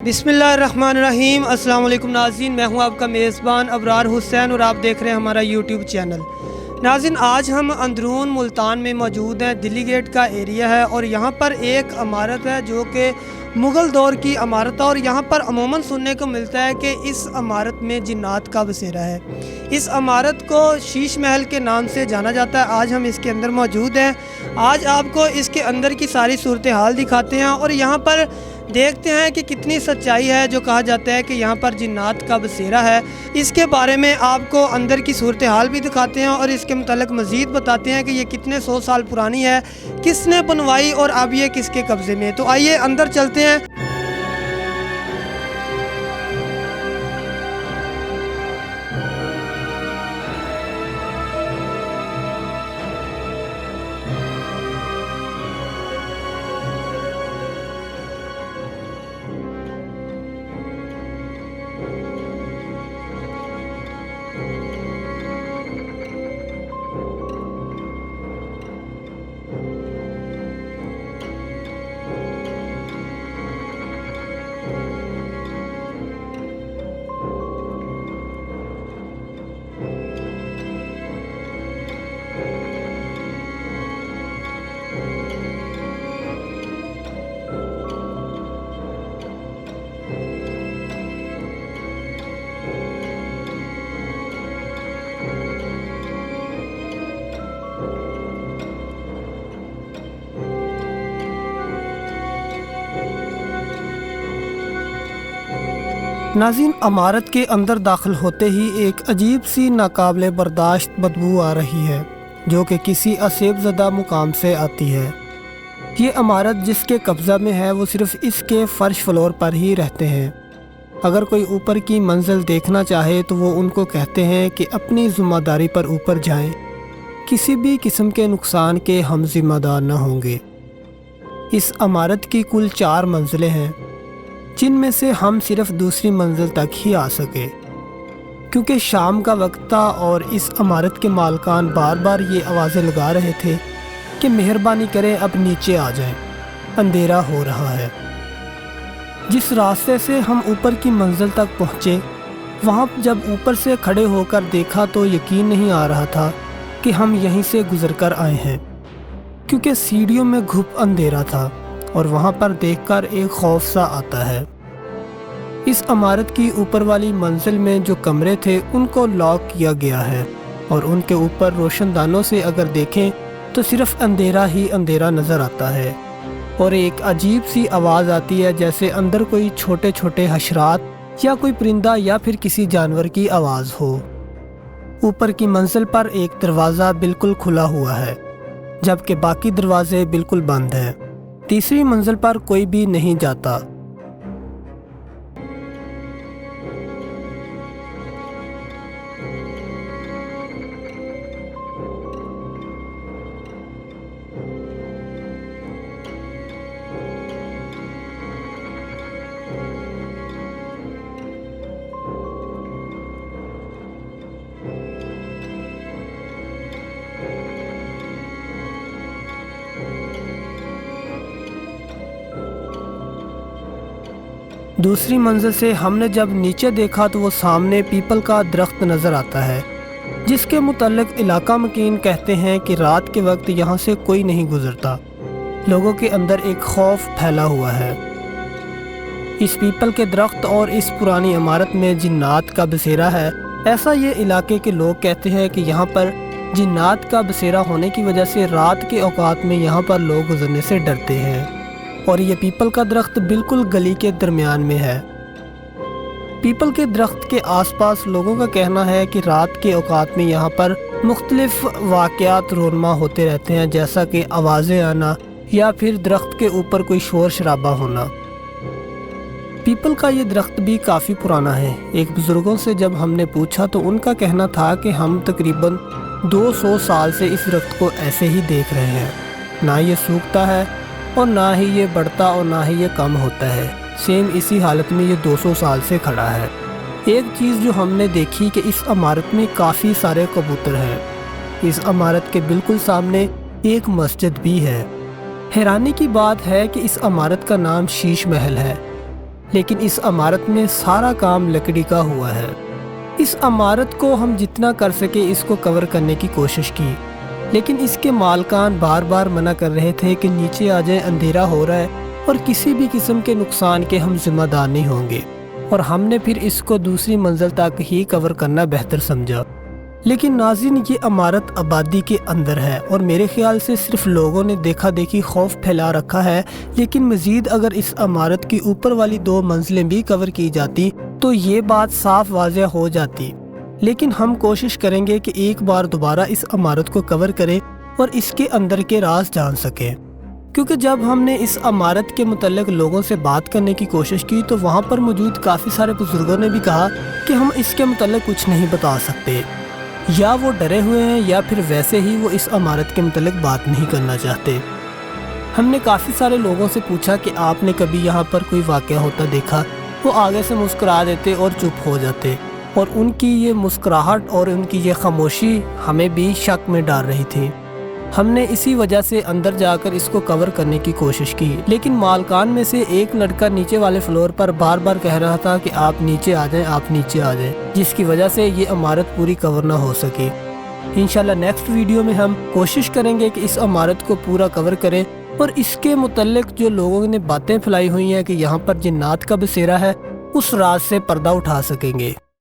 बिस्मिल्लाहिर्रहमानिर्रहीम। अस्सलाम वालेकुम नाज़रीन, मैं हूं आपका मेज़बान अबरार हुसैन और आप देख रहे हैं हमारा यूट्यूब चैनल। नाज़रीन, आज हम अंदरून मुल्तान में मौजूद हैं। दिल्ली गेट का एरिया है और यहाँ पर एक इमारत है जो कि मुग़ल दौर की इमारत है और यहाँ पर अमूमन सुनने को मिलता है कि इस इमारत में जिन्नात का बसेरा है। इस इमारत को शीश महल के नाम से जाना जाता है। आज हम इसके अंदर मौजूद हैं। आज आपको इसके अंदर की सारी सूरत हाल दिखाते हैं और यहाँ पर देखते हैं कि कितनी सच्चाई है जो कहा जाता है कि यहाँ पर जिन्नात का बसेरा है। इसके बारे में आपको अंदर की सूरत हाल भी दिखाते हैं और इसके मुतालिक मज़ीद बताते हैं कि ये कितने 100 साल पुरानी है, किसने बनवाई और अब ये किसके कब्ज़े में। तो आइए अंदर चलते हैं। नाज़रीन, इमारत के अंदर दाखिल होते ही एक अजीब सी नाकाबिले बर्दाश्त बदबू आ रही है जो कि किसी असेबज़दा मुकाम से आती है। ये इमारत जिसके कब्ज़ा में है वो सिर्फ़ इसके फ़र्श फ्लोर पर ही रहते हैं। अगर कोई ऊपर की मंजिल देखना चाहे तो वो उनको कहते हैं कि अपनी ज़िम्मेदारी पर ऊपर जाएं, किसी भी किस्म के नुकसान के हम ज़िम्मेदार न होंगे। इस इमारत की कुल 4 मंजिलें हैं जिनमें से हम सिर्फ दूसरी मंजिल तक ही आ सके क्योंकि शाम का वक्त था और इस इमारत के मालकान बार बार ये आवाज़ें लगा रहे थे कि मेहरबानी करें अब नीचे आ जाएं, अंधेरा हो रहा है। जिस रास्ते से हम ऊपर की मंजिल तक पहुँचे वहाँ जब ऊपर से खड़े होकर देखा तो यकीन नहीं आ रहा था कि हम यहीं से गुज़र कर आए हैं क्योंकि सीढ़ियों में घुप अंधेरा था और वहाँ पर देखकर एक खौफ सा आता है। इस इमारत की ऊपर वाली मंजिल में जो कमरे थे उनको लॉक किया गया है और उनके ऊपर रोशनदानों से अगर देखें तो सिर्फ अंधेरा ही अंधेरा नज़र आता है और एक अजीब सी आवाज़ आती है जैसे अंदर कोई छोटे छोटे हशरात या कोई परिंदा या फिर किसी जानवर की आवाज़ हो। ऊपर की मंजिल पर एक दरवाज़ा बिल्कुल खुला हुआ है जबकि बाकी दरवाजे बिल्कुल बंद हैं। तीसरी मंजिल पर कोई भी नहीं जाता। दूसरी मंजिल से हमने जब नीचे देखा तो वो सामने पीपल का दरख्त नज़र आता है जिसके मुतल्लिक इलाका मकीन कहते हैं कि रात के वक्त यहाँ से कोई नहीं गुजरता। लोगों के अंदर एक खौफ फैला हुआ है। इस पीपल के दरख्त और इस पुरानी इमारत में जिन्नात का बसेरा है, ऐसा ये इलाके के लोग कहते हैं कि यहाँ पर जिन्नात का बसेरा होने की वजह से रात के औकात में यहाँ पर लोग गुजरने से डरते हैं। और ये पीपल का दरख्त बिल्कुल गली के दरमियान में है। पीपल के दरख्त के आसपास लोगों का कहना है कि रात के औकात में यहाँ पर मुख्तलिफ वाक़यात रोनमा होते रहते हैं, जैसा कि आवाज़ें आना या फिर दरख्त के ऊपर कोई शोर शराबा होना। पीपल का ये दरख्त भी काफ़ी पुराना है। एक बुज़ुर्गों से जब हमने पूछा तो उनका कहना था कि हम तकरीबन 200 साल से इस दरख्त को ऐसे ही देख रहे हैं, ना ये सूखता है और ना ही ये बढ़ता और ना ही ये कम होता है। सेम इसी हालत में ये 200 साल से खड़ा है। एक चीज़ जो हमने देखी कि इस इमारत में काफ़ी सारे कबूतर हैं। इस इमारत के बिल्कुल सामने एक मस्जिद भी है। हैरानी की बात है कि इस इमारत का नाम शीश महल है। لیکن اس عمارت میں سارا کام لکڑی کا ہوا ہے۔ اس عمارت کو ہم جتنا کر سکے اس کو کور کرنے کی کوشش کی، لیکن اس کے مالکان بار بار منع کر رہے تھے کہ نیچے آ جائیں، اندھیرا ہو رہا ہے اور کسی بھی قسم کے نقصان کے ہم ذمہ دار نہیں ہوں گے، اور ہم نے پھر اس کو دوسری منزل تک ہی کور کرنا بہتر سمجھا۔ لیکن ناظرین، یہ عمارت آبادی کے اندر ہے اور میرے خیال سے صرف لوگوں نے دیکھا دیکھی خوف پھیلا رکھا ہے، لیکن مزید اگر اس عمارت کی اوپر والی 2 منزلیں بھی کور کی جاتی تو یہ بات صاف واضح ہو جاتی۔ لیکن ہم کوشش کریں گے کہ ایک بار دوبارہ اس عمارت کو کور کریں اور اس کے اندر کے راز جان سکیں، کیونکہ جب ہم نے اس عمارت کے متعلق لوگوں سے بات کرنے کی کوشش کی تو وہاں پر موجود کافی سارے بزرگوں نے بھی کہا کہ ہم اس کے متعلق کچھ نہیں بتا سکتے، یا وہ ڈرے ہوئے ہیں یا پھر ویسے ہی وہ اس عمارت کے متعلق بات نہیں کرنا چاہتے۔ ہم نے کافی سارے لوگوں سے پوچھا کہ آپ نے کبھی یہاں پر کوئی واقعہ ہوتا دیکھا؟ وہ آگے سے مسکرا دیتے اور چپ ہو جاتے، اور ان کی یہ مسکراہٹ اور ان کی یہ خاموشی ہمیں بھی شک میں ڈال رہی تھی۔ ہم نے اسی وجہ سے اندر جا کر اس کو کور کرنے کی کوشش کی، لیکن مالکان میں سے ایک لڑکا نیچے والے فلور پر بار بار کہہ رہا تھا کہ آپ نیچے آ جائیں، آپ نیچے آ جائیں، جس کی وجہ سے یہ عمارت پوری کور نہ ہو سکی۔ انشاءاللہ نیکسٹ ویڈیو میں ہم کوشش کریں گے کہ اس عمارت کو پورا کور کریں اور اس کے متعلق جو لوگوں نے باتیں پھیلائی ہوئی ہیں کہ یہاں پر جنات کا بسیرا ہے، اس راز سے پردہ اٹھا سکیں گے۔